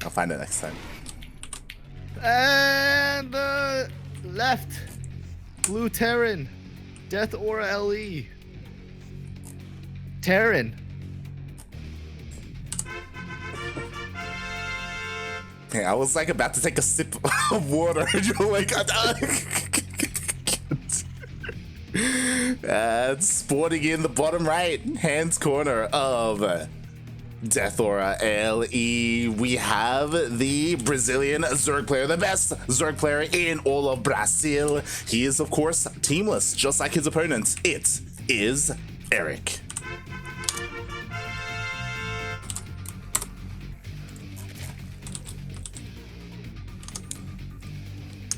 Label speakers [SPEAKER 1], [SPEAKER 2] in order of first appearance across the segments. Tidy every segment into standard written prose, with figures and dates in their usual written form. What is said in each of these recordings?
[SPEAKER 1] I'll find it next time.
[SPEAKER 2] And left. Blue TerraN. Death Aura LE. TerraN.
[SPEAKER 1] Hey, I was like about to take a sip of water. You're like, and sporting in the bottom right hands corner of Death Aura LE, we have the Brazilian Zerg player, the best Zerg player in all of Brazil. He is, of course, teamless, just like his opponents. It is Erik.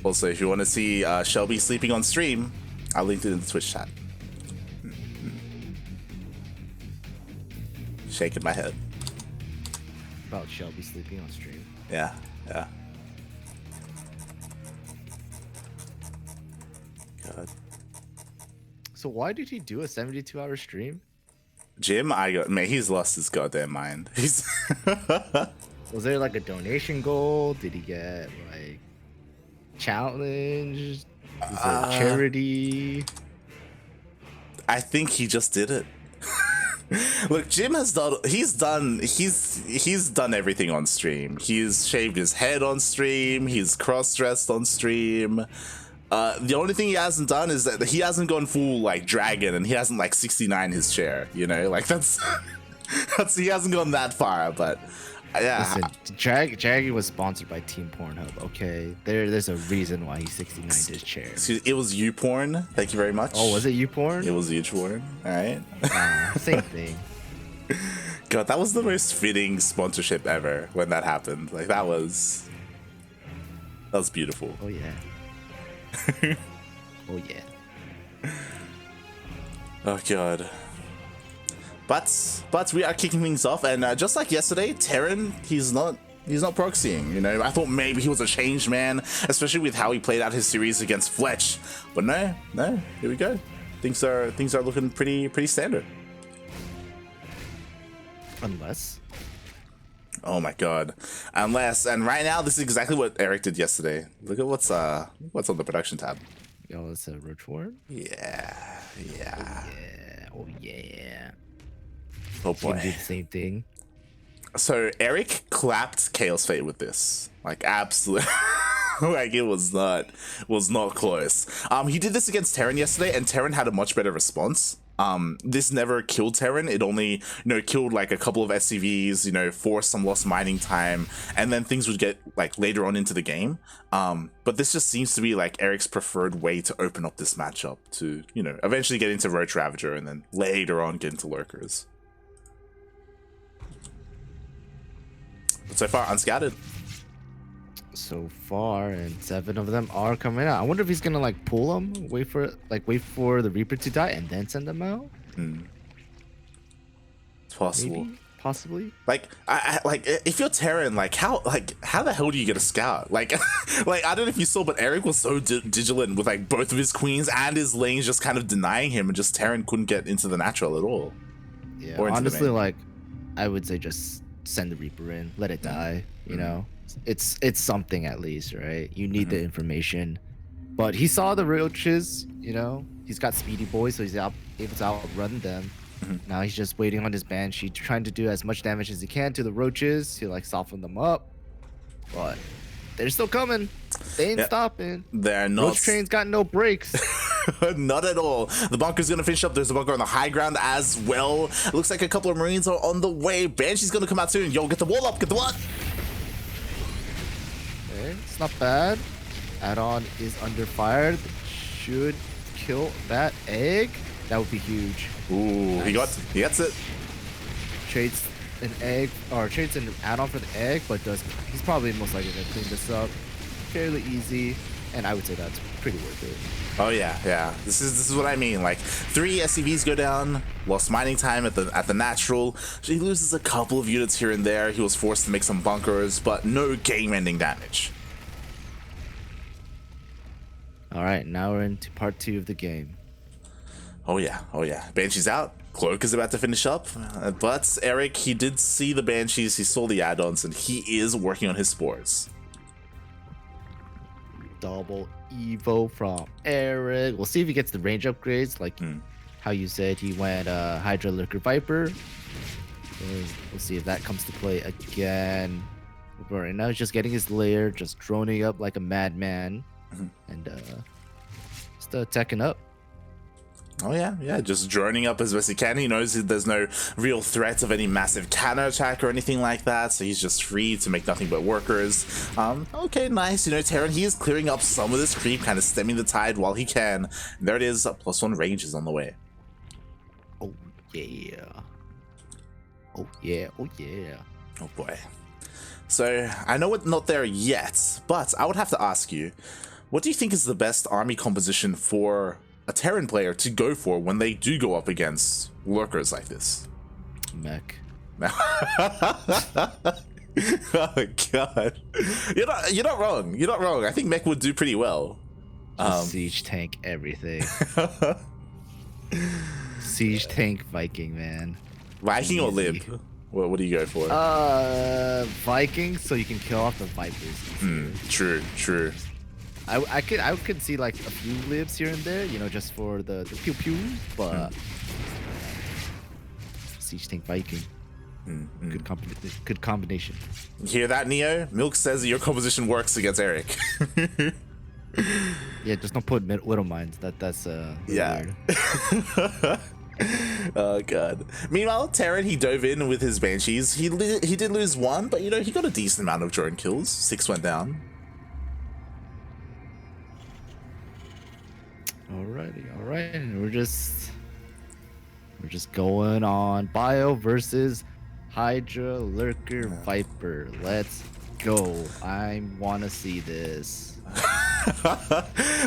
[SPEAKER 1] Also, if you want to see Shelby sleeping on stream, I'll link it in the Twitch chat. Shaking my head.
[SPEAKER 2] About Shelby sleeping on stream.
[SPEAKER 1] Yeah, yeah. God.
[SPEAKER 2] So why did he do a 72-hour stream?
[SPEAKER 1] Jim, man, he's lost his goddamn mind. He's
[SPEAKER 2] Was there like a donation goal? Did he get like challenge? Is there charity?
[SPEAKER 1] I think he just did it. Look, Jim has done. He's done everything on stream. He's shaved his head on stream. He's cross-dressed on stream. The only thing he hasn't done is that he hasn't gone full like dragon, and he hasn't like 69 his chair. You know, like that's he hasn't gone that far. But yeah,
[SPEAKER 2] listen, Jaggy was sponsored by Team Pornhub. Okay, there's a reason why he's 69 his chair.
[SPEAKER 1] Excuse, it was YouPorn. Thank you very much.
[SPEAKER 2] Oh, was it YouPorn?
[SPEAKER 1] It was YouPorn. All right.
[SPEAKER 2] Same thing.
[SPEAKER 1] God, that was the most fitting sponsorship ever when that happened. Like that was beautiful.
[SPEAKER 2] Oh yeah. Oh yeah.
[SPEAKER 1] Oh god. But we are kicking things off, and just like yesterday, TerraN, he's not proxying. You know, I thought maybe he was a changed man, especially with how he played out his series against Fletch. But no, here we go. Things are looking pretty standard.
[SPEAKER 2] Unless.
[SPEAKER 1] Oh my god. Unless, and right now this is exactly what Erik did yesterday. Look at what's on the production tab.
[SPEAKER 2] Yo, it's a roach ward?
[SPEAKER 1] Yeah.
[SPEAKER 2] Oh yeah.
[SPEAKER 1] Oh boy.
[SPEAKER 2] Do the same thing.
[SPEAKER 1] So Erik clapped Chaos Fate with this. Like absolutely like it was not close. He did this against TerraN yesterday, and TerraN had a much better response. This never killed TerraN. It only, killed like a couple of SCVs, forced some lost mining time, and then things would get like later on into the game. But this just seems to be like Erik's preferred way to open up this matchup to, eventually get into Roach Ravager and then later on get into Lurkers. But so far, unscattered.
[SPEAKER 2] So far, and 7 of them are coming out. I wonder if he's gonna like pull them, wait for the Reaper to die, and then send them out.
[SPEAKER 1] It's possible.
[SPEAKER 2] Maybe? Possibly.
[SPEAKER 1] Like, I like if you're TerraN, how the hell do you get a scout? Like, I don't know if you saw, but Erik was so vigilant with like both of his queens and his lanes just kind of denying him, and just TerraN couldn't get into the natural at all.
[SPEAKER 2] Yeah, honestly, like I would say just send the Reaper in, let it die. You know. It's something at least, right? You need the information. But he saw the roaches, he's got speedy boys, so he's able to outrun them. Now he's just waiting on his Banshee, trying to do as much damage as he can to the roaches to like soften them up. But they're still coming. They ain't stopping.
[SPEAKER 1] They're not.
[SPEAKER 2] Roach train's got no brakes.
[SPEAKER 1] Not at all. The bunker's gonna finish up. There's a bunker on the high ground as well. It looks like a couple of Marines are on the way. Banshee's gonna come out soon. Yo, get the wall up. Get the wall up.
[SPEAKER 2] It's not bad. Add-on is under fire. Should kill that egg. That would be huge.
[SPEAKER 1] Ooh, nice. He gets it.
[SPEAKER 2] Trades an egg, or trades an add-on for the egg, but he's probably most likely gonna clean this up fairly easy, and I would say that's pretty worth it.
[SPEAKER 1] Oh yeah. This is what I mean. Like 3 SCVs go down, lost mining time at the natural. He loses a couple of units here and there. He was forced to make some bunkers, but no game-ending damage.
[SPEAKER 2] All right, now we're into part 2 of the game.
[SPEAKER 1] Oh yeah. Banshee's out. Cloak is about to finish up, but Erik, he did see the Banshees, he saw the add-ons, and he is working on his spores.
[SPEAKER 2] Double Evo from Erik. We'll see if he gets the range upgrades, like how you said he went Hydra, Lurker, Viper. We'll see if that comes to play again. But right now he's just getting his lair, just droning up like a madman, and just attacking up.
[SPEAKER 1] Oh yeah, just droning up as best he can. He knows there's no real threat of any massive counter attack or anything like that, so he's just free to make nothing but workers. Okay, nice. You know, TerraN, he is clearing up some of this creep, kind of stemming the tide while he can. And there it is. +1 range is on the way.
[SPEAKER 2] Oh yeah. Oh yeah. Oh yeah.
[SPEAKER 1] Oh boy. So I know we're not there yet, but I would have to ask you, what do you think is the best army composition for a TerraN player to go for when they do go up against lurkers like this?
[SPEAKER 2] Mech.
[SPEAKER 1] Oh god, you're not wrong. You're not wrong. I think mech would do pretty well.
[SPEAKER 2] Siege tank everything. Siege tank Viking, man.
[SPEAKER 1] Viking or lib? What do you go for?
[SPEAKER 2] Viking, so you can kill off the Vipers.
[SPEAKER 1] True.
[SPEAKER 2] I could see like a few libs here and there, you know, just for the pew pew, but Siege tank Viking. Good combination.
[SPEAKER 1] You hear that, Neo? Milk says that your composition works against Erik.
[SPEAKER 2] Yeah, just don't put Widow Mines. That's
[SPEAKER 1] yeah.
[SPEAKER 2] Weird.
[SPEAKER 1] Oh god. Meanwhile, TerraN, he dove in with his Banshees. He did lose one, but you know, he got a decent amount of drone kills. 6 went down.
[SPEAKER 2] Alright, and we're just going on Bio versus Hydra, Lurker, Viper. Let's go. I wanna see this.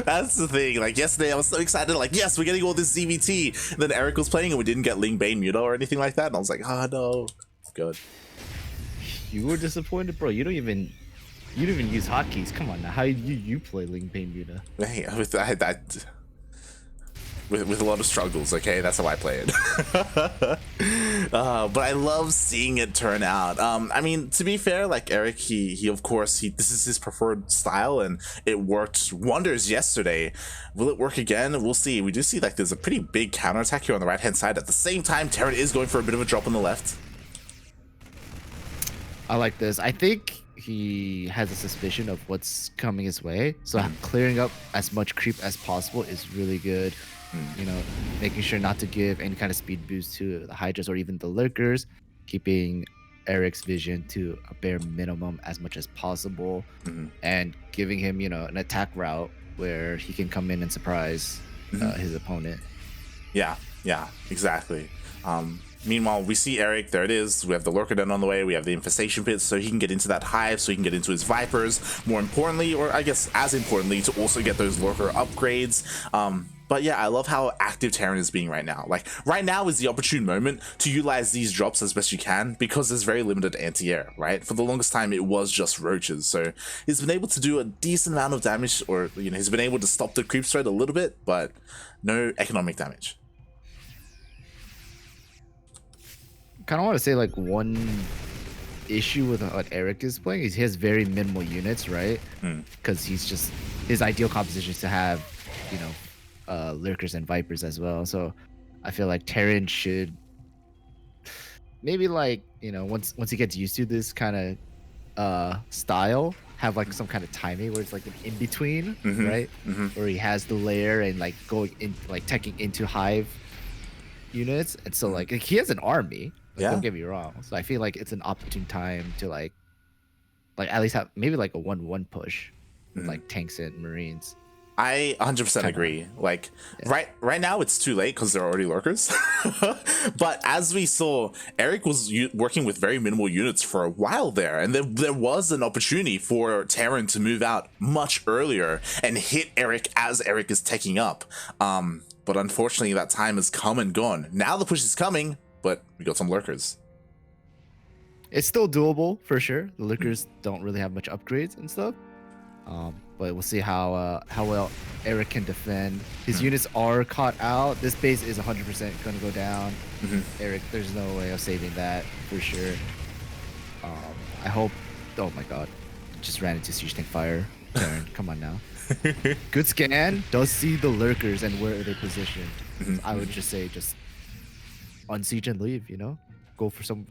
[SPEAKER 1] That's the thing. Like yesterday, I was so excited. Like, yes, we're getting all this ZvT. And then Erik was playing, and we didn't get Ling Bane Muta or anything like that. And I was like, oh no. Good.
[SPEAKER 2] You were disappointed, bro. You don't even use hotkeys. Come on now. How you play Ling Bane Muta?
[SPEAKER 1] Hey, with a lot of struggles, okay? That's how I play it. But I love seeing it turn out. I mean, to be fair, like Erik, he of course, this is his preferred style, and it worked wonders yesterday. Will it work again? We'll see. We do see like there's a pretty big counterattack here on the right-hand side. At the same time, TerraN is going for a bit of a drop on the left.
[SPEAKER 2] I like this. I think he has a suspicion of what's coming his way, so clearing up as much creep as possible is really good. You know, making sure not to give any kind of speed boost to the Hydras or even the Lurkers, keeping Erik's vision to a bare minimum as much as possible, and giving him, you know, an attack route where he can come in and surprise his opponent. Yeah,
[SPEAKER 1] exactly. Meanwhile, we see Erik, there it is. We have the Lurker Den on the way. We have the Infestation Pit, so he can get into that hive, so he can get into his Vipers. More importantly, or I guess as importantly, to also get those Lurker upgrades. But yeah, I love how active TerraN is being right now. Like, right now is the opportune moment to utilize these drops as best you can, because there's very limited anti-air, right? For the longest time, it was just roaches. So he's been able to do a decent amount of damage, or, you know, he's been able to stop the creep threat a little bit, but no economic damage.
[SPEAKER 2] Kind of want to say like one issue with what Erik is playing is he has very minimal units, right? Because his ideal composition is to have, you know, Lurkers and Vipers as well. So I feel like TerraN should maybe, like, you know, once he gets used to this kind of style, have like some kind of timing where it's like an in-between, right? Where he has the layer and like going in, like teching into hive units, and so like he has an army. Like, don't get me wrong. So I feel like it's an opportune time to like at least have maybe like a 1-1 push with like tanks and marines.
[SPEAKER 1] I 100% agree. Like, right now it's too late because there are already Lurkers. But as we saw, Erik was working with very minimal units for a while there, and there was an opportunity for TerraN to move out much earlier and hit Erik as Erik is taking up. But unfortunately, that time has come and gone. Now the push is coming, but we got some Lurkers.
[SPEAKER 2] It's still doable for sure. The Lurkers don't really have much upgrades and stuff. But we'll see how well Erik can defend. His units are caught out. This base is 100% going to go down. Erik, there's no way of saving that for sure. I hope. Oh my god, just ran into siege tank fire. TerraN, come on now. Good scan. Does see the lurkers and where they're positioned. I would just say just unsiege and leave. You know, go for some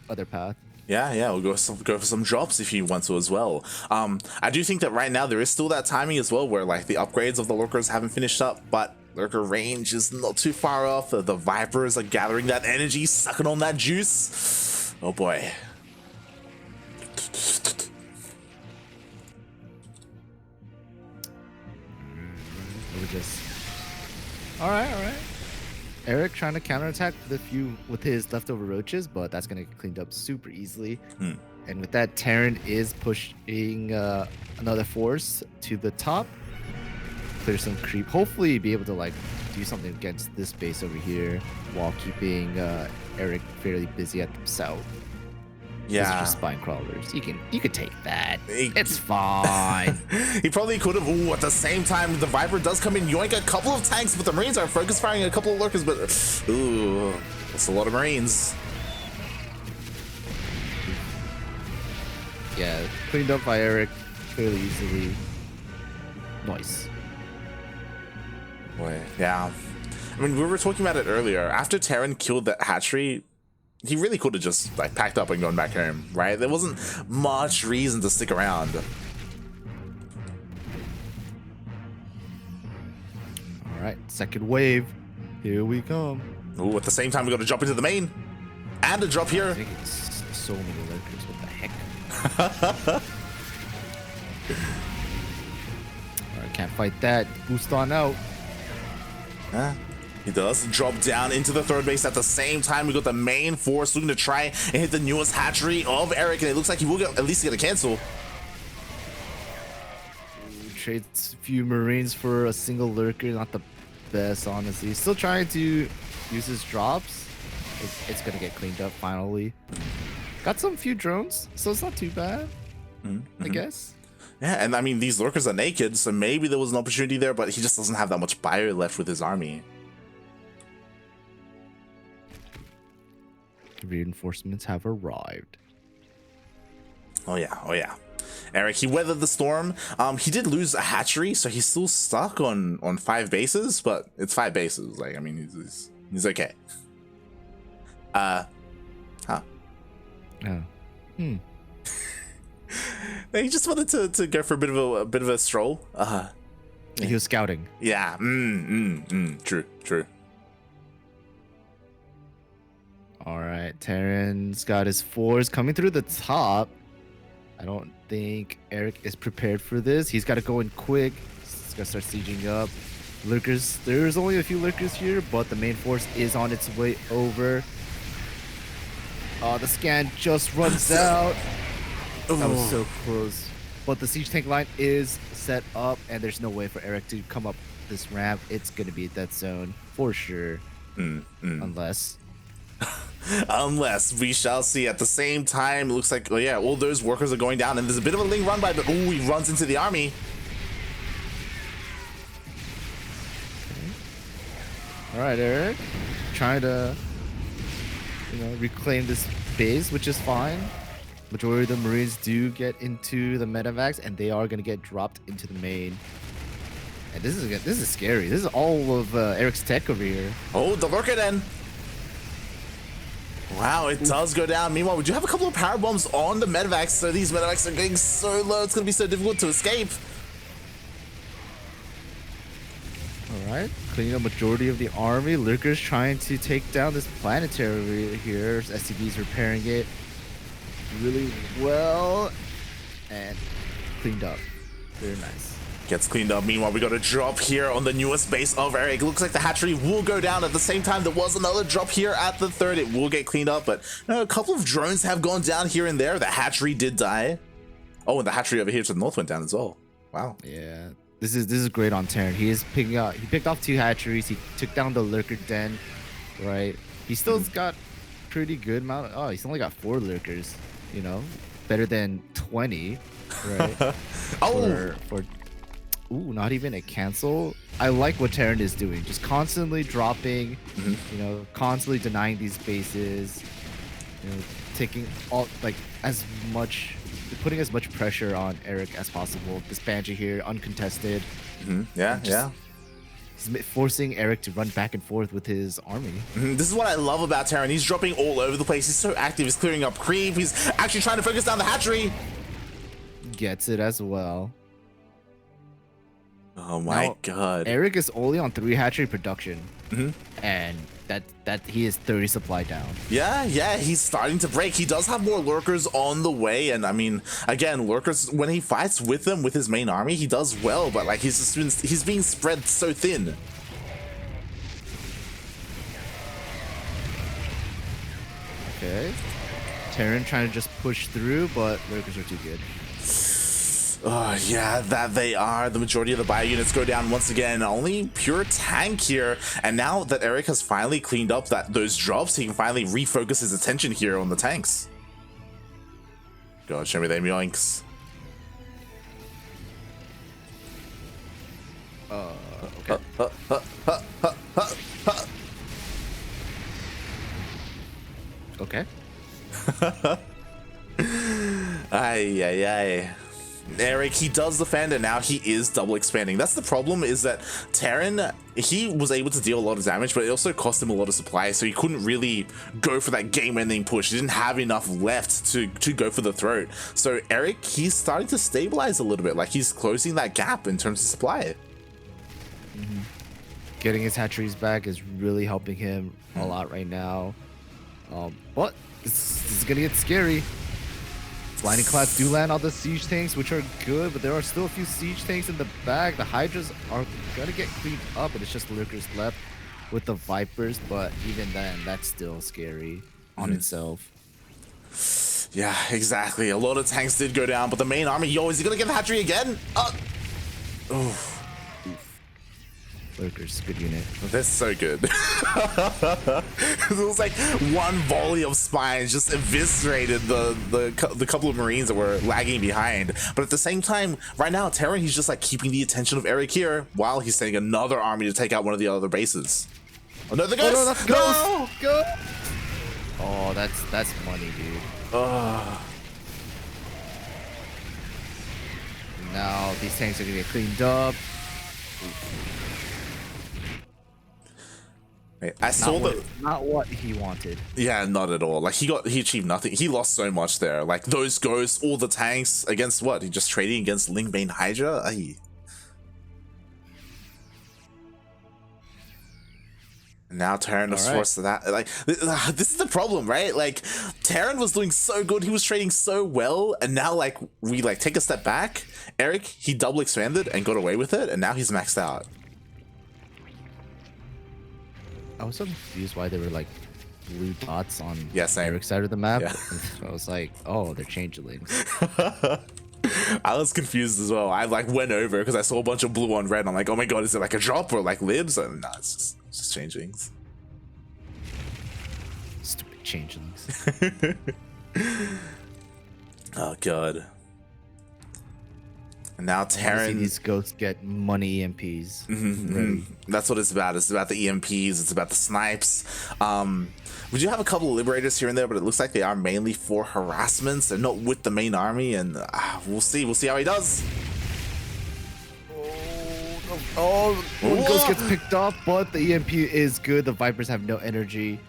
[SPEAKER 2] other path.
[SPEAKER 1] Yeah, we'll go for some drops if you want to as well. I do think that right now there is still that timing as well where like the upgrades of the lurkers haven't finished up, but lurker range is not too far off. The vipers are gathering that energy, sucking on that juice. Oh boy.
[SPEAKER 2] All right. Erik trying to counterattack with his leftover roaches, but that's gonna get cleaned up super easily. And with that, TerraN is pushing another force to the top, clear some creep. Hopefully, be able to like do something against this base over here while keeping Erik fairly busy at the south.
[SPEAKER 1] Yeah,
[SPEAKER 2] these are just spine crawlers. You can take that. It's fine.
[SPEAKER 1] He probably could have. Ooh, at the same time, the Viper does come in, yoink a couple of tanks, but the Marines are focus firing a couple of lurkers. But ooh, that's a lot of Marines.
[SPEAKER 2] Yeah, cleaned up by Erik fairly easily. Nice.
[SPEAKER 1] Boy, yeah. I mean, we were talking about it earlier. After TerraN killed that hatchery, he really could have just like packed up and gone back home, right? There wasn't much reason to stick around.
[SPEAKER 2] All right, second wave. Here we come.
[SPEAKER 1] Ooh, at the same time, we got to jump into the main. And a drop here.
[SPEAKER 2] I think it's so many lurkers. What the heck? All right, can't fight that. Boost on out.
[SPEAKER 1] He does drop down into the third base. At the same time, we got the main force looking to try and hit the newest hatchery of Erik, and it looks like he will at least get a cancel.
[SPEAKER 2] Trades a few Marines for a single lurker. Not the best, honestly. Still trying to use his drops. It's gonna get cleaned up finally. Got some few drones, so it's not too bad, I guess.
[SPEAKER 1] Yeah, and I mean, these lurkers are naked, so maybe there was an opportunity there, but he just doesn't have that much bio left with his army.
[SPEAKER 2] Reinforcements have arrived.
[SPEAKER 1] Oh yeah. Erik, he weathered the storm. He did lose a hatchery, so he's still stuck on 5 bases, but it's 5 bases. Like, I mean, he's okay. He just wanted to go for a bit of a stroll.
[SPEAKER 2] He was scouting.
[SPEAKER 1] Yeah. True.
[SPEAKER 2] All right, TerraN's got his fours coming through the top. I don't think Erik is prepared for this. He's got to go in quick. He's got to start sieging up. Lurkers, there's only a few lurkers here, but the main force is on its way over. The scan just runs out. That was so close. But the siege tank line is set up, and there's no way for Erik to come up this ramp. It's going to be a dead zone for sure. Unless
[SPEAKER 1] we shall see. At the same time, it looks like, oh yeah, all those workers are going down, and there's a bit of a Ling run by, but ooh, he runs into the army.
[SPEAKER 2] All right, Erik, trying to reclaim this base, which is fine. Majority of the Marines do get into the medevacs, and they are going to get dropped into the main. And this is scary. This is all of Erik's tech over here.
[SPEAKER 1] Oh, the lurker then. Wow, it does go down. Meanwhile, we do have a couple of power bombs on the medevacs, so these medevacs are getting so low, it's going to be so difficult to escape.
[SPEAKER 2] Alright, cleaning up majority of the army. Lurkers trying to take down this planetary over here. SCV's repairing it really well. And cleaned up. Very nice.
[SPEAKER 1] Gets cleaned up. Meanwhile, we got a drop here on the newest base of Erik. Looks like the hatchery will go down. At the same time, there was another drop here at the third. It will get cleaned up, but a couple of drones have gone down here and there. The hatchery did die. Oh, and the hatchery over here to the north went down as well. Wow.
[SPEAKER 2] Yeah, this is great on TerraN. He picked off 2 hatcheries. He took down the lurker den, right? He still's got pretty good amount. Oh, he's only got 4 lurkers. better than 20, right?
[SPEAKER 1] Oh,
[SPEAKER 2] For ooh, not even a cancel. I like what TerraN is doing, just constantly dropping, you know, constantly denying these bases, you know, taking all like as much, putting as much pressure on Erik as possible. This Banshee here, uncontested.
[SPEAKER 1] yeah, yeah.
[SPEAKER 2] He's forcing Erik to run back and forth with his army.
[SPEAKER 1] This is what I love about TerraN. He's dropping all over the place. He's so active. He's clearing up creep. He's actually trying to focus down the hatchery.
[SPEAKER 2] Gets it as well.
[SPEAKER 1] Oh my god.
[SPEAKER 2] Erik is only on 3 hatchery production, and that he is 30 supply down.
[SPEAKER 1] Yeah, he's starting to break. He does have more lurkers on the way, and I mean, again, lurkers, when he fights with them with his main army, he does well, but like he's being spread so thin.
[SPEAKER 2] Okay, TerraN trying to just push through, but lurkers are too good.
[SPEAKER 1] Oh, yeah, that they are. The majority of the bio units go down once again. Only pure tank here. And now that Erik has finally cleaned up those drops, he can finally refocus his attention here on the tanks. God, show me them yoinks.
[SPEAKER 2] Okay.
[SPEAKER 1] Okay. Ay. Erik, he does defend, and now he is double expanding. That's the problem, is that TerraN, he was able to deal a lot of damage, but it also cost him a lot of supply, so he couldn't really go for that game-ending push. He didn't have enough left to go for the throat. So Erik, he's starting to stabilize a little bit, like he's closing that gap in terms of supply.
[SPEAKER 2] Getting his hatcheries back is really helping him a lot right now. But this is gonna get scary. Blinding Clads do land on the siege tanks, which are good, but there are still a few siege tanks in the back. The Hydras are gonna get cleaned up, and it's just lurkers left with the Vipers, but even then, that's still scary on itself.
[SPEAKER 1] Yeah, exactly. A lot of tanks did go down, but the main army, yo, is he gonna get the hatchery again? Oh.
[SPEAKER 2] Lurkers, good unit.
[SPEAKER 1] They're so good. It was like one volley of spines just eviscerated the couple of Marines that were lagging behind. But at the same time, right now, TerraN, he's just like keeping the attention of Erik here while he's sending another army to take out one of the other bases. Oh no, the ghost!
[SPEAKER 2] Oh, no, that's ghost! Go! Oh, that's money, dude. Now these tanks are gonna get cleaned up.
[SPEAKER 1] I saw
[SPEAKER 2] not what he wanted.
[SPEAKER 1] Yeah, not at all. Like he achieved nothing. He lost so much there. Like those ghosts, all the tanks against what? He just trading against Lingbane Hydra. Ay. And now TerraN was forced to that. Like this is the problem, right? Like TerraN was doing so good. He was trading so well, and now like we like take a step back. Erik, he double expanded and got away with it, and now he's maxed out.
[SPEAKER 2] I was so confused why there were like blue dots on
[SPEAKER 1] same.
[SPEAKER 2] Erik's side of the map.
[SPEAKER 1] Yeah.
[SPEAKER 2] I was like, oh, they're changelings.
[SPEAKER 1] I was confused as well. I like went over because I saw a bunch of blue on red. I'm like, oh my god, is it like a drop or like libs? And no, it's just changelings.
[SPEAKER 2] Stupid changelings.
[SPEAKER 1] Oh god. And now TerraN,
[SPEAKER 2] these ghosts get money EMPs.
[SPEAKER 1] That's what it's about. It's about the EMPs. It's about the snipes. We do have a couple of liberators here and there, but it looks like they are mainly for harassments and not with the main army. And we'll see. We'll see how he does.
[SPEAKER 2] Oh, ghost gets picked up, but the EMP is good. The Vipers have no energy.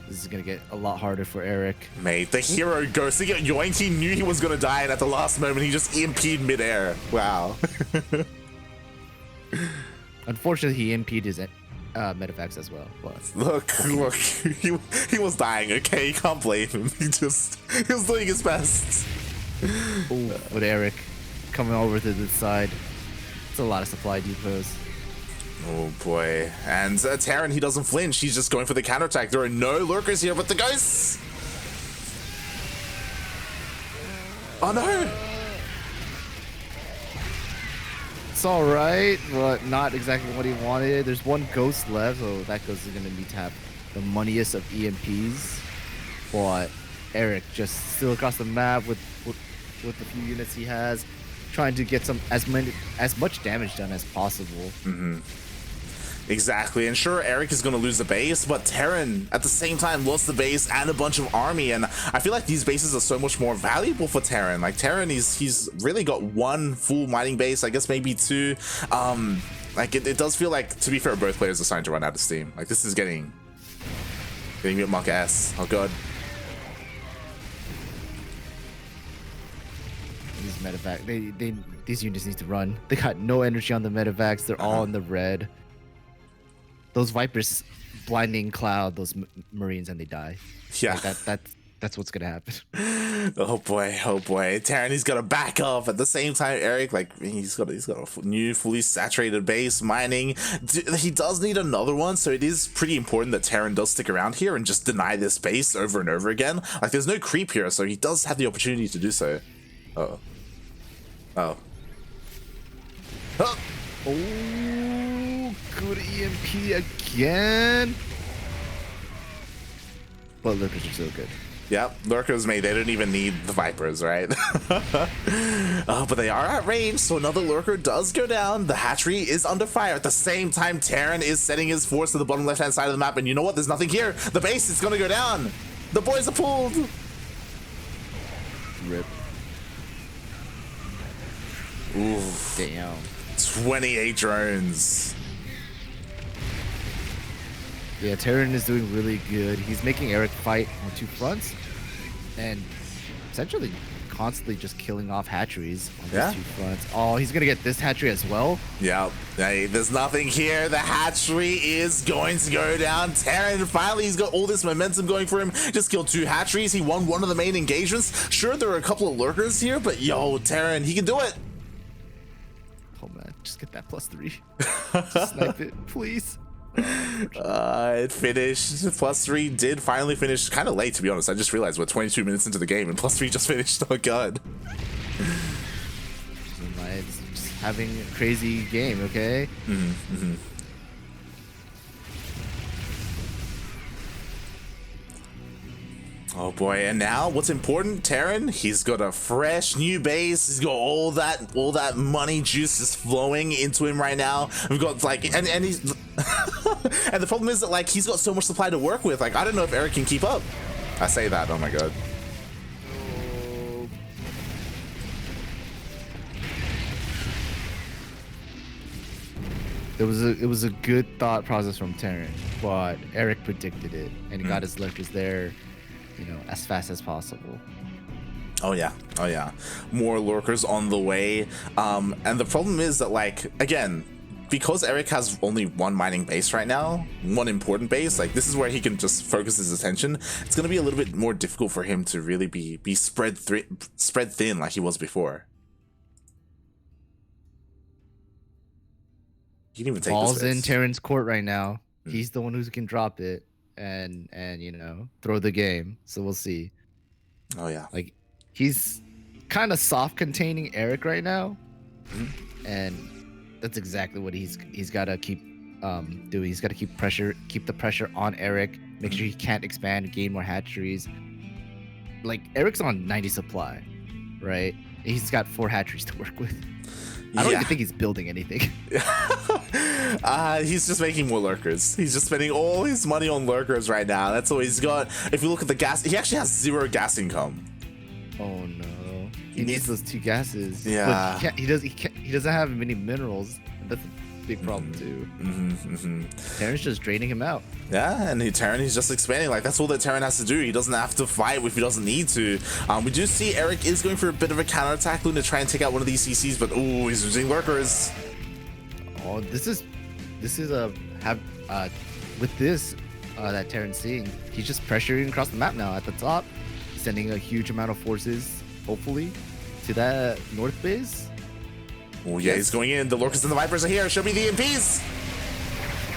[SPEAKER 2] This is gonna get a lot harder for Erik.
[SPEAKER 1] Mate, the hero ghost. He got yoinked. He knew he was gonna die, and at the last moment, he just EMP'd midair. Wow.
[SPEAKER 2] Unfortunately, he EMP'd his medevacts as well. But
[SPEAKER 1] look, he was dying. Okay, you can't blame him. He was doing his best.
[SPEAKER 2] Ooh, with Erik coming over to the side, it's a lot of supply depots.
[SPEAKER 1] Oh boy. And TerraN, he doesn't flinch. He's just going for the counterattack. There are no lurkers here, but the ghosts. Oh no.
[SPEAKER 2] It's alright, but not exactly what he wanted. There's one ghost left, so that ghost is going to need to have the moneyest of EMPs. But Erik just still across the map with the few units he has, trying to get as much damage done as possible.
[SPEAKER 1] Exactly, and sure, Erik is going to lose the base, but TerraN at the same time lost the base and a bunch of army, and I feel like these bases are so much more valuable for TerraN. Like TerraN, he's really got one full mining base, I guess maybe two. Like it does feel like, to be fair, both players are starting to run out of steam. Like this is getting Milkncookiesss. Oh god.
[SPEAKER 2] These medevac, these units need to run. They got no energy on the medevacs. They're all in the red. Those Vipers blinding Cloud those Marines and they die.
[SPEAKER 1] Yeah,
[SPEAKER 2] like that's what's gonna happen.
[SPEAKER 1] Oh boy, oh boy. TerraN, he's got to back up at the same time. Erik, like he's got a new fully saturated base mining. He does need another one, so it is pretty important that TerraN does stick around here and just deny this base over and over again. Like there's no creep here, so he does have the opportunity to do so. Oh. Oh.
[SPEAKER 2] Good EMP again. But Lurkers are so good.
[SPEAKER 1] Yep, Lurkers, mate, they don't even need the Vipers, right? But they are at range, so another Lurker does go down. The hatchery is under fire. At the same time, TerraN is setting his force to the bottom left-hand side of the map, and you know what? There's nothing here. The base is gonna go down. The boys are pulled.
[SPEAKER 2] Rip.
[SPEAKER 1] Oof.
[SPEAKER 2] Damn.
[SPEAKER 1] 28 drones.
[SPEAKER 2] Yeah, TerraN is doing really good. He's making Erik fight on two fronts and essentially constantly just killing off hatcheries on these two fronts. Oh, he's gonna get this hatchery as well.
[SPEAKER 1] Yeah, hey, there's nothing here. The hatchery is going to go down. TerraN, finally, he's got all this momentum going for him. Just killed two hatcheries. He won one of the main engagements. Sure, there are a couple of lurkers here, but yo, TerraN, he can do it.
[SPEAKER 2] Oh man, just get that +3. Just snipe it, please.
[SPEAKER 1] It finished. +3 did finally finish. Kind of late, to be honest. I just realized we're 22 minutes into the game and +3 just finished. Oh god.
[SPEAKER 2] Just having a crazy game, okay?
[SPEAKER 1] Oh boy, and now what's important, TerraN, he's got a fresh new base. He's got all that money juice is flowing into him right now. We've got like, and he's and the problem is that like he's got so much supply to work with. Like I don't know if Erik can keep up. I say that, oh my god.
[SPEAKER 2] It was a good thought process from TerraN, but Erik predicted it and he got his lurkers there, you know, as fast as possible.
[SPEAKER 1] Oh yeah, more lurkers on the way. And the problem is that, like, again, because Erik has only one mining base right now, one important base, like this is where he can just focus his attention. It's gonna be a little bit more difficult for him to really be spread thin like he was before. You can even take
[SPEAKER 2] Ball's
[SPEAKER 1] this
[SPEAKER 2] in TerraN's court right now. He's the one who can drop it and you know, throw the game. So we'll see.
[SPEAKER 1] Oh yeah,
[SPEAKER 2] like he's kind of soft containing Erik right now, and that's exactly what he's got to keep doing. He's got to keep the pressure on Erik, make sure he can't expand, gain more hatcheries. Like Erik's on 90 supply, right? He's got 4 hatcheries to work with. I don't even think he's building anything.
[SPEAKER 1] He's just making more lurkers. He's just spending all his money on lurkers right now. That's all he's got. If you look at the gas, he actually has 0 gas income.
[SPEAKER 2] Oh no, he needs those 2 gases.
[SPEAKER 1] Yeah,
[SPEAKER 2] but he doesn't have many minerals. That's a big problem too. TerraN's just draining him out.
[SPEAKER 1] Yeah, and TerraN, he's just expanding. Like that's all that TerraN has to do. He doesn't have to fight if he doesn't need to. We do see Erik is going for a bit of a counterattack, looking to try and take out one of these CCs, but ooh, he's using lurkers.
[SPEAKER 2] Oh, this is with this that TerraN's seeing, he's just pressuring across the map now at the top, sending a huge amount of forces, hopefully, to that north base.
[SPEAKER 1] Oh yeah, he's going in. The lurkers and the Vipers are here. Show me the EMPs.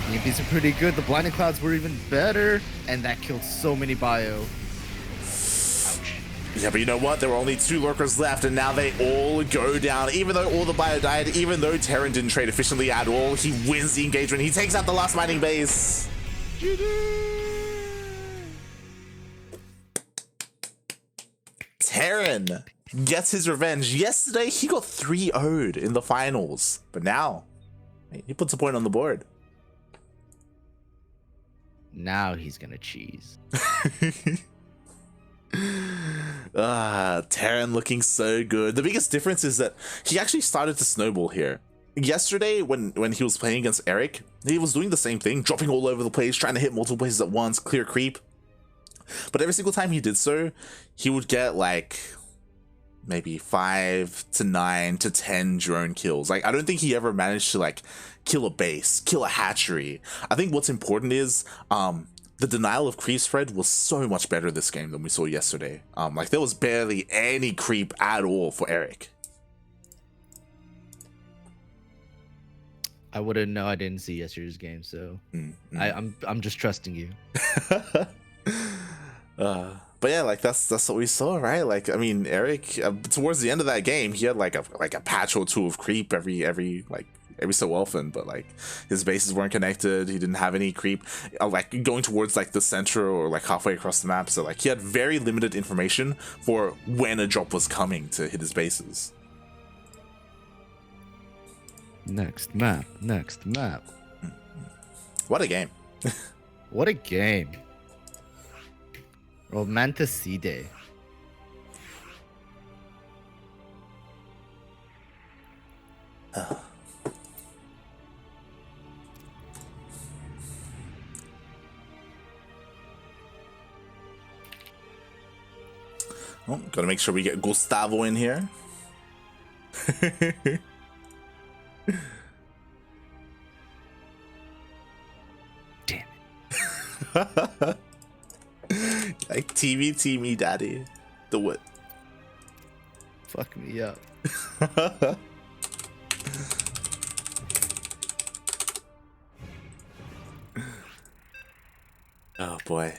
[SPEAKER 2] The EMPs are pretty good. The blinding clouds were even better, and that killed so many bio. Ouch.
[SPEAKER 1] Yeah, but you know what? There were only 2 lurkers left, and now they all go down. Even though all the bio died, even though TerraN didn't trade efficiently at all, he wins the engagement. He takes out the last mining base. TerraN gets his revenge. Yesterday, he got 3-0'd in the finals. But now, he puts a point on the board.
[SPEAKER 2] Now he's gonna cheese.
[SPEAKER 1] TerraN looking so good. The biggest difference is that he actually started to snowball here. Yesterday, when he was playing against Erik, he was doing the same thing, dropping all over the place, trying to hit multiple places at once, clear creep. But every single time he did so, he would get like maybe 5 to 9 to 10 drone kills. Like, I don't think he ever managed to like kill a base, kill a hatchery. I think what's important is the denial of creep spread was so much better this game than we saw yesterday. Like, there was barely any creep at all for Erik.
[SPEAKER 2] I wouldn't know. I didn't see yesterday's game, so I'm just trusting you.
[SPEAKER 1] But yeah, like that's what we saw, right? Like, I mean, Erik towards the end of that game, he had like a patch or two of creep every so often, but like his bases weren't connected. He didn't have any creep like going towards like the center or like halfway across the map. So like he had very limited information for when a drop was coming to hit his bases.
[SPEAKER 2] Next map.
[SPEAKER 1] What a game.
[SPEAKER 2] What a game. Romanticide.
[SPEAKER 1] Oh, gotta make sure we get Gustavo in here.
[SPEAKER 2] Damn
[SPEAKER 1] it. Like ZvT me daddy. The what?
[SPEAKER 2] Fuck me up.
[SPEAKER 1] Oh boy.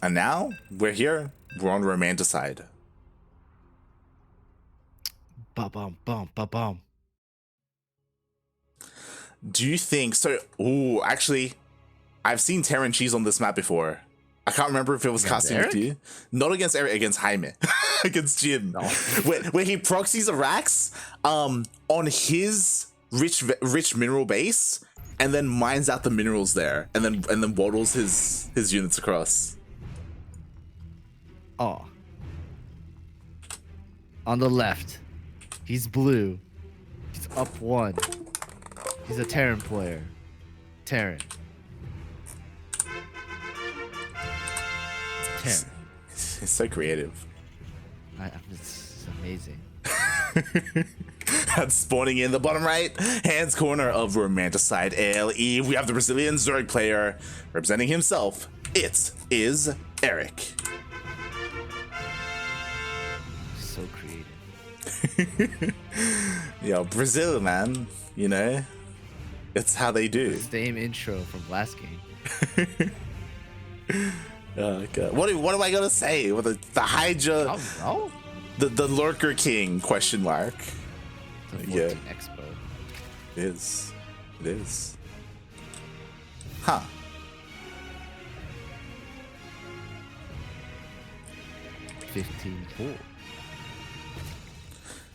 [SPEAKER 1] And now we're here. We're on Romanticide.
[SPEAKER 2] Ba-bum, bum, ba-bum.
[SPEAKER 1] Do you think so? Ooh, actually, I've seen TerraN cheese on this map before. I can't remember if it was casting with you. Not against Erik, against Jaime. Against Jim. No. where he proxies a Rax on his rich mineral base and then mines out the minerals there and then waddles his units across.
[SPEAKER 2] Oh. On the left. He's blue. He's up 1. He's a TerraN player. TerraN.
[SPEAKER 1] He's so creative.
[SPEAKER 2] It's amazing.
[SPEAKER 1] That's spawning in the bottom right hands corner of Romanticide LE. We have the Brazilian Zerg player representing himself. It is Erik.
[SPEAKER 2] So creative.
[SPEAKER 1] Yo, Brazil, man. You know, it's how they do.
[SPEAKER 2] Same intro from last game.
[SPEAKER 1] Oh god, what am I gonna say? With the Hydra, the Lurker King question mark?
[SPEAKER 2] Yeah, Expo.
[SPEAKER 1] It is. Huh.
[SPEAKER 2] $15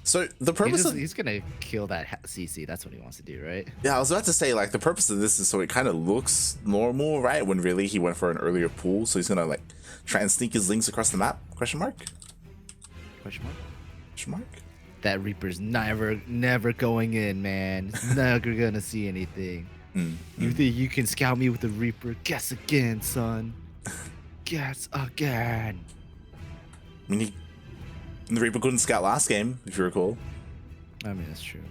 [SPEAKER 1] So the purpose
[SPEAKER 2] he's gonna kill that CC. That's what he wants to do, right?
[SPEAKER 1] Yeah, I was about to say, like, the purpose of this is so it kind of looks normal, right? When really he went for an earlier pool, so he's gonna like try and sneak his links across the map? Question mark?
[SPEAKER 2] Question mark?
[SPEAKER 1] Question mark?
[SPEAKER 2] That Reaper's never going in, man. He's never gonna see anything. You think you can scout me with the Reaper? Guess again, son. Guess again.
[SPEAKER 1] I mean, the Reaper couldn't scout last game, if you recall.
[SPEAKER 2] I mean, that's true.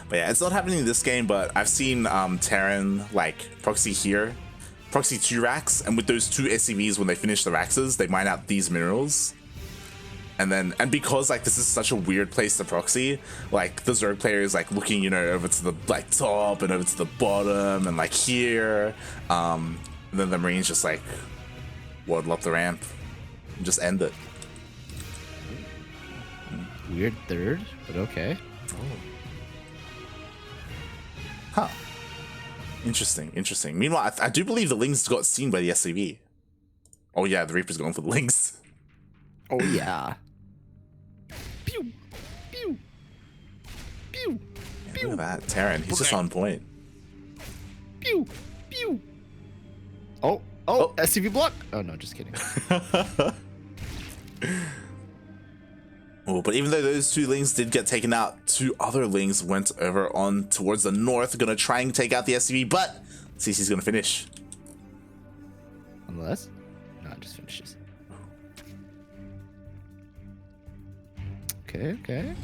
[SPEAKER 1] But yeah, it's not happening this game, but I've seen TerraN like proxy here, proxy 2 racks, and with those 2 SCVs, when they finish the raxes, they mine out these minerals. And because like this is such a weird place to proxy, like the Zerg player is like looking, you know, over to the like top and over to the bottom and like here. And then the Marines just like waddle up the ramp and just end it.
[SPEAKER 2] Weird third, but okay.
[SPEAKER 1] Huh. Interesting, interesting. Meanwhile, I do believe the Lings got seen by the SCV. Oh yeah, the Reaper's going for the Lings.
[SPEAKER 2] Oh yeah. Pew, pew, pew,
[SPEAKER 1] Yeah, look at that, TerraN. He's just on point.
[SPEAKER 2] Pew, pew. Oh, SCV block. Oh no, just kidding.
[SPEAKER 1] Oh, but even though those two Lings did get taken out, two other Lings went over on towards the north, gonna try and take out the SCV, but CC's gonna finish.
[SPEAKER 2] Unless? No, it just finishes. Okay.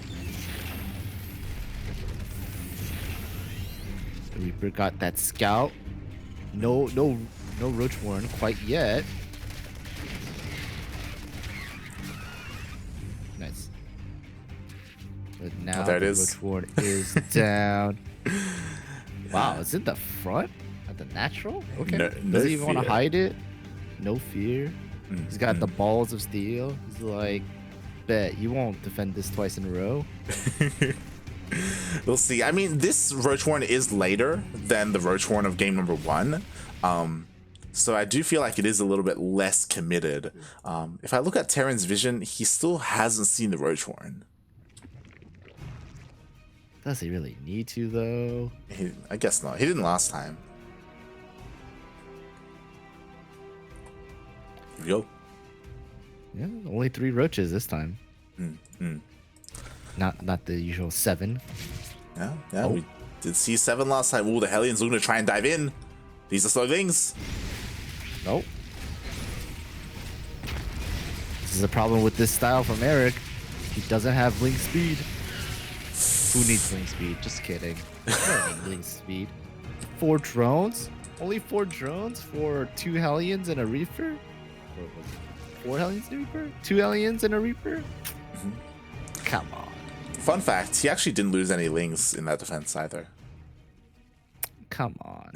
[SPEAKER 2] The Reaper got that scout. No Roach Warren quite yet. Nice. But now
[SPEAKER 1] there it
[SPEAKER 2] the
[SPEAKER 1] is.
[SPEAKER 2] Roach Warren is down. Wow, is it the front? At the natural? Okay.
[SPEAKER 1] No
[SPEAKER 2] Does he even want to
[SPEAKER 1] fear.
[SPEAKER 2] hide it? No fear. He's got the balls of steel. He's like, bet you won't defend this twice in a row.
[SPEAKER 1] We'll see. I mean, this Roach Warren is later than the Roach Warren of game number 1. So I do feel like it is a little bit less committed. If I look at TerraN's vision, he still hasn't seen the Roach Warren.
[SPEAKER 2] Does he really need to, though?
[SPEAKER 1] I guess not. He didn't last time. Here we go.
[SPEAKER 2] Yeah, only 3 roaches this time. Not the usual 7.
[SPEAKER 1] Yeah,
[SPEAKER 2] Oh.
[SPEAKER 1] we did see 7 last time. Ooh, the Hellions are going to try and dive in. These are slow things.
[SPEAKER 2] Nope. This is a problem with this style from Erik. He doesn't have blink speed. Who needs blink speed? Just kidding. You don't need blink speed. 4 drones? Only 4 drones for 2 Hellions and a Reaper? Or was it 4 Hellions and a Reaper? 2 Hellions and a Reaper? Come on.
[SPEAKER 1] Fun fact, he actually didn't lose any Lings in that defense either.
[SPEAKER 2] Come on.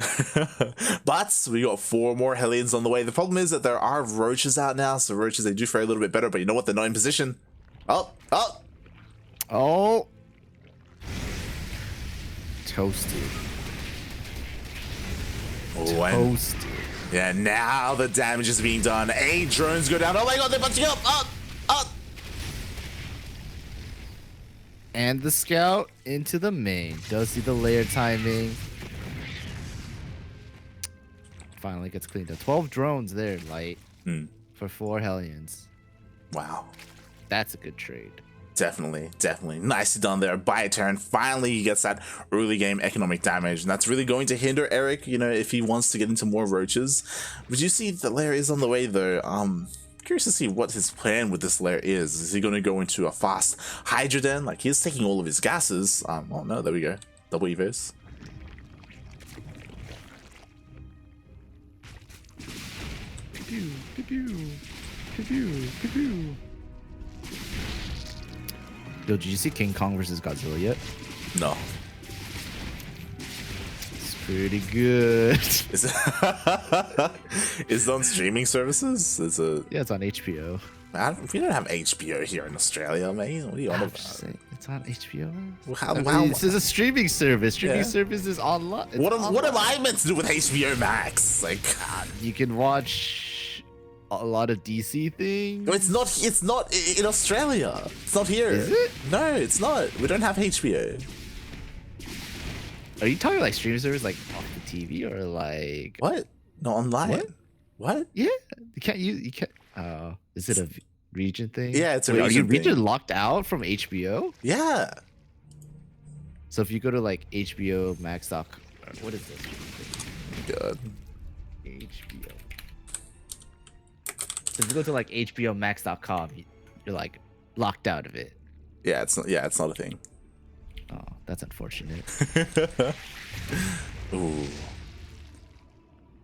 [SPEAKER 1] But we got 4 more Hellions on the way. The problem is that there are Roaches out now, so Roaches, they do fare a little bit better, but you know what? They're not in position. Oh.
[SPEAKER 2] Toasted.
[SPEAKER 1] Oh, and
[SPEAKER 2] Toasted.
[SPEAKER 1] yeah, now the damage is being done. 8 drones go down. Oh my god, they're bunching up. Up.
[SPEAKER 2] And the scout into the main. Does see the layer timing. Finally gets cleaned up. 12 drones there, light. For 4 Hellions.
[SPEAKER 1] Wow.
[SPEAKER 2] That's a good trade.
[SPEAKER 1] Definitely. Nicely done there by TerraN. Finally, he gets that early game economic damage, and that's really going to hinder Erik, you know, if he wants to get into more Roaches. But you see the layer is on the way, though. Curious to see what his plan with this layer is. Is he going to go into a fast Hydra Den? Like, he's taking all of his gases. Oh no, there we go. Double Evos.
[SPEAKER 2] Yo, did you see King Kong versus Godzilla yet?
[SPEAKER 1] No.
[SPEAKER 2] It's pretty good.
[SPEAKER 1] Is it on streaming services?
[SPEAKER 2] Yeah, it's on HBO.
[SPEAKER 1] We don't have HBO here in Australia, mate. What are you on about?
[SPEAKER 2] It's on HBO.
[SPEAKER 1] This
[SPEAKER 2] is a streaming service. Streaming service is online.
[SPEAKER 1] What am I meant to do with HBO Max? Like,
[SPEAKER 2] you can watch a lot of DC things.
[SPEAKER 1] it's not in Australia. It's not here.
[SPEAKER 2] Is it?
[SPEAKER 1] No, it's not. We don't have HBO.
[SPEAKER 2] Are you talking like streaming service, like off the TV, or like
[SPEAKER 1] What? No, online. What?
[SPEAKER 2] Yeah, you can't. Oh, is it a region thing?
[SPEAKER 1] Yeah, it's a
[SPEAKER 2] Wait,
[SPEAKER 1] region
[SPEAKER 2] Are you
[SPEAKER 1] thing.
[SPEAKER 2] region locked out from HBO?
[SPEAKER 1] Yeah.
[SPEAKER 2] So if you go to like HBO Max what is this?
[SPEAKER 1] God.
[SPEAKER 2] HBO. So if you go to like HBOMax.com, you're like locked out of it.
[SPEAKER 1] Yeah, it's not. Yeah, it's not a thing.
[SPEAKER 2] Oh, that's unfortunate.
[SPEAKER 1] Ooh.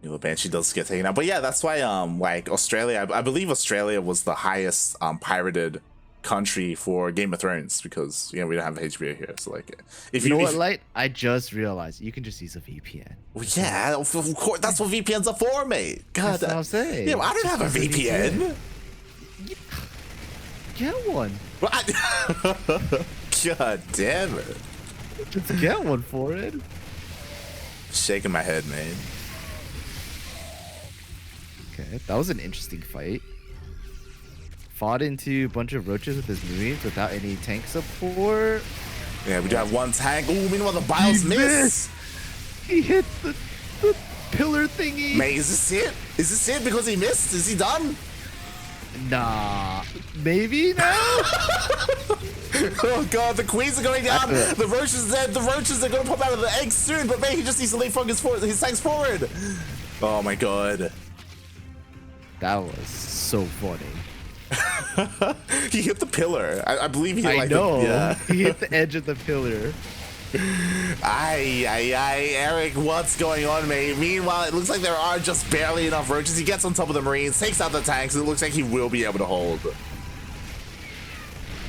[SPEAKER 1] The Banshee does get taken out, but yeah, that's why like Australia, I believe Australia was the highest pirated country for Game of Thrones, because we don't have HBO here. So like, if
[SPEAKER 2] You know what, Light? I just realized you can just use a VPN.
[SPEAKER 1] Well, yeah, of course, that's what VPNs are for, mate. God,
[SPEAKER 2] That's what I'm saying.
[SPEAKER 1] Yeah, I don't have a VPN.
[SPEAKER 2] Get one.
[SPEAKER 1] God damn it.
[SPEAKER 2] Let's get one for it.
[SPEAKER 1] Shaking my head, man.
[SPEAKER 2] Okay, that was an interesting fight. Fought into a bunch of roaches with his Marines without any tank support.
[SPEAKER 1] Yeah, we do have one tank. Ooh, meanwhile the Biles miss.
[SPEAKER 2] He hit the pillar thingy.
[SPEAKER 1] Mate, is this it? Is this it because he missed? Is he done?
[SPEAKER 2] Nah, maybe now.
[SPEAKER 1] Oh god, the queens are going down. The roach is dead. The roaches are going to pop out of the eggs soon. But man, he just needs to leave his tanks forward. Oh my god.
[SPEAKER 2] That was so funny.
[SPEAKER 1] He hit the pillar. I believe he.
[SPEAKER 2] I know. He hit the edge of the pillar.
[SPEAKER 1] Aye, Erik, what's going on, mate? Meanwhile, it looks like there are just barely enough roaches. He gets on top of the Marines, takes out the tanks, and it looks like he will be able to hold.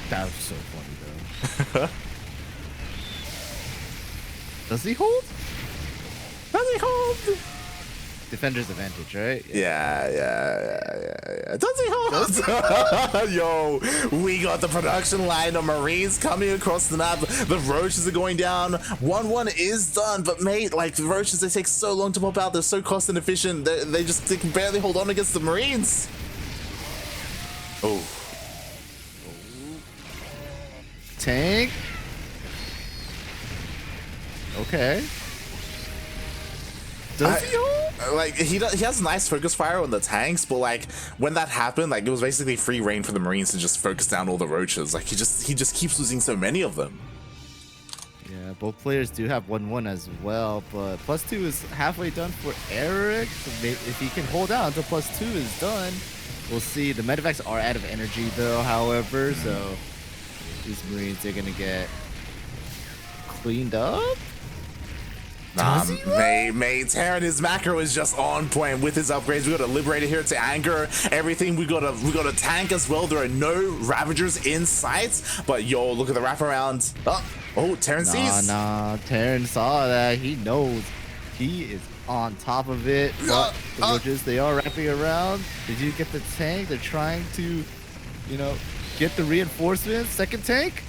[SPEAKER 2] That was so funny, though. Does he hold?
[SPEAKER 1] Does he hold?
[SPEAKER 2] Defender's advantage, right?
[SPEAKER 1] Yeah. Does he hold? Yo, we got the production line of Marines coming across the map. The roaches are going down. 1-1 is done, but mate, like the roaches, they take so long to pop out. They're so cost inefficient. They can barely hold on against the Marines. Oh.
[SPEAKER 2] Tank. Okay. Does he hold?
[SPEAKER 1] Like he has nice focus fire on the tanks, but like when that happened, like it was basically free reign for the Marines to just focus down all the roaches. Like he just keeps losing so many of them.
[SPEAKER 2] Yeah, both players do have 1-1 as well, but +2 is halfway done for Erik. If he can hold out until +2 is done, we'll see. The medevacs are out of energy though, however, so these Marines are gonna get cleaned up.
[SPEAKER 1] Mate, TerraN, his macro is just on point with his upgrades. We got a Liberator here to anchor everything. We got a tank as well. There are no Ravagers in sight, but yo, look at the wraparound. Oh, TerraN sees.
[SPEAKER 2] Nah, TerraN saw that. He knows. He is on top of it. But the roaches, they are wrapping around. Did you get the tank? They're trying to, get the reinforcements. Second tank.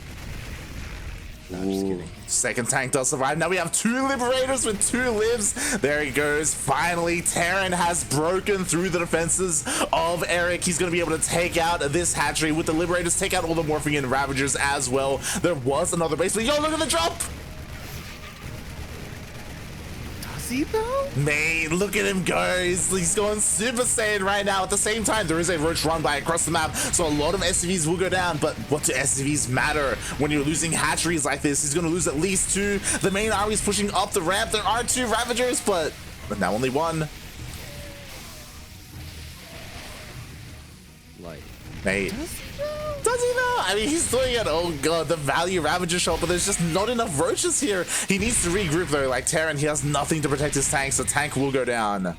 [SPEAKER 2] No, I'm just kidding.
[SPEAKER 1] Second tank does survive. Now we have 2 Liberators with 2 lives. There he goes. Finally, TerraN has broken through the defenses of Erik. He's going to be able to take out this hatchery with the Liberators, take out all the Morphing and Ravagers as well. There was another base, but yo, look at the drop.
[SPEAKER 2] Does he though?
[SPEAKER 1] Man, look at him go. He's going Super Saiyan right now. At the same time, there is a roach run by across the map, so a lot of SCVs will go down, but what do SCVs matter when you're losing hatcheries like this? He's going to lose at least 2. The main army is pushing up the ramp. There are 2 Ravagers, but now only 1.
[SPEAKER 2] Like,
[SPEAKER 1] mate. Does he though? I mean, he's doing it. Oh god, the value Ravager shot, but there's just not enough roaches here. He needs to regroup though. Like TerraN, he has nothing to protect his tanks. The tank will go down.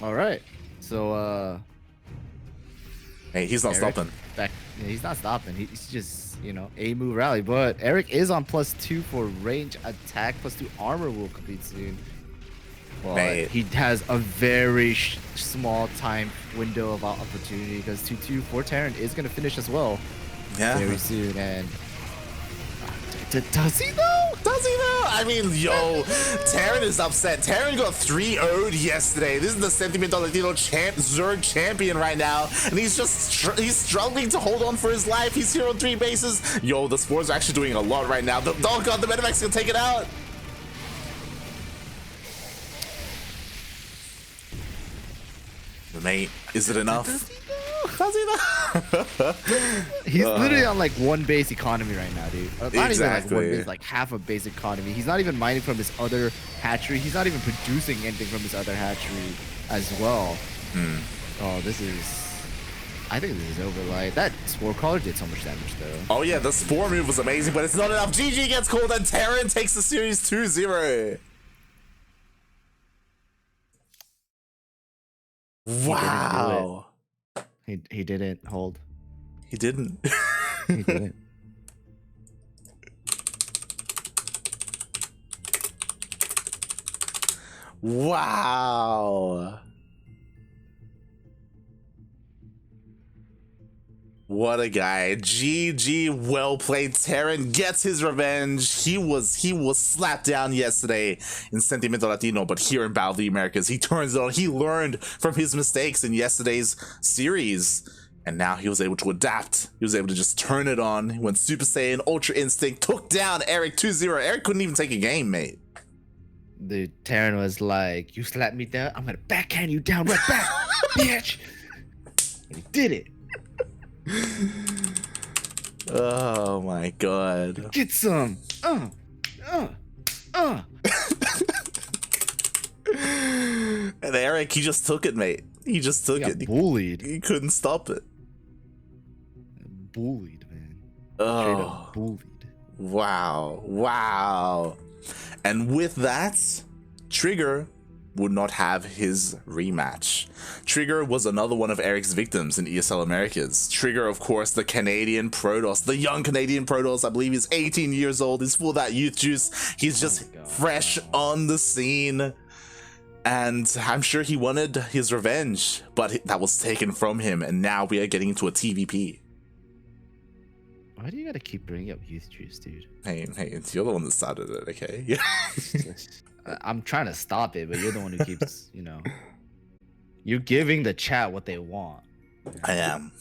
[SPEAKER 2] All right. So,
[SPEAKER 1] hey, he's not
[SPEAKER 2] Erik
[SPEAKER 1] stopping.
[SPEAKER 2] Yeah, he's not stopping. He's just, a move rally. But Erik is on +2 for range attack. +2 armor will complete soon. But he has a very small time window of opportunity because 2-2 for TerraN is going to finish as well very soon. And does he though?
[SPEAKER 1] Does he though? I mean, yo, TerraN is upset. TerraN got 3-0'd yesterday. This is the Sentimiento Latino Zerg champion right now, and he's just he's struggling to hold on for his life. He's here on 3 bases. Yo, the Spores are actually doing a lot right now. Oh god, the Medevac's gonna take it out. Mate, is it enough? Does he though?
[SPEAKER 2] He's literally on like 1 base economy right now, dude. Not even like 1 base, like half a base economy. He's not even mining from his other hatchery. He's not even producing anything from his other hatchery as well. Oh, this is... I think this is over. Like, that Spore Crawler did so much damage though.
[SPEAKER 1] Oh yeah, the Spore move was amazing, but it's not enough. GG gets called and TerraN takes the series 2-0. Wow.
[SPEAKER 2] He didn't hold.
[SPEAKER 1] He didn't.
[SPEAKER 2] He didn't.
[SPEAKER 1] Wow. What a guy. GG, well played. TerraN gets his revenge. He was slapped down yesterday in Sentimiento Latino, but here in Battle of the Americas, he turns it on. He learned from his mistakes in yesterday's series, and now he was able to adapt. He was able to just turn it on. He went Super Saiyan, Ultra Instinct, took down Erik 2-0. Erik couldn't even take a game, mate.
[SPEAKER 2] Dude, TerraN was like, you slapped me down, I'm gonna backhand you down right back, bitch. And he did it.
[SPEAKER 1] Oh my god.
[SPEAKER 2] Get some.
[SPEAKER 1] And Erik, he just took it, mate. He just took it.
[SPEAKER 2] Bullied.
[SPEAKER 1] He couldn't stop it.
[SPEAKER 2] Bullied, man.
[SPEAKER 1] Oh.
[SPEAKER 2] Straight up bullied.
[SPEAKER 1] Wow. Wow. And with that, Trigger would not have his rematch. Trigger was another one of Erik's victims in ESL Americas. Trigger, of course, the Canadian Protoss, the young Canadian Protoss. I believe he's 18 years old. He's full of that youth juice. He's just fresh on the scene. And I'm sure he wanted his revenge, but that was taken from him. And now we are getting into a TVP.
[SPEAKER 2] Why do you gotta keep bringing up youth juice, dude?
[SPEAKER 1] Hey, you're the one that started it, okay? Yeah.
[SPEAKER 2] I'm trying to stop it, but you're the one who keeps, you know. You're giving the chat what they want.
[SPEAKER 1] I am.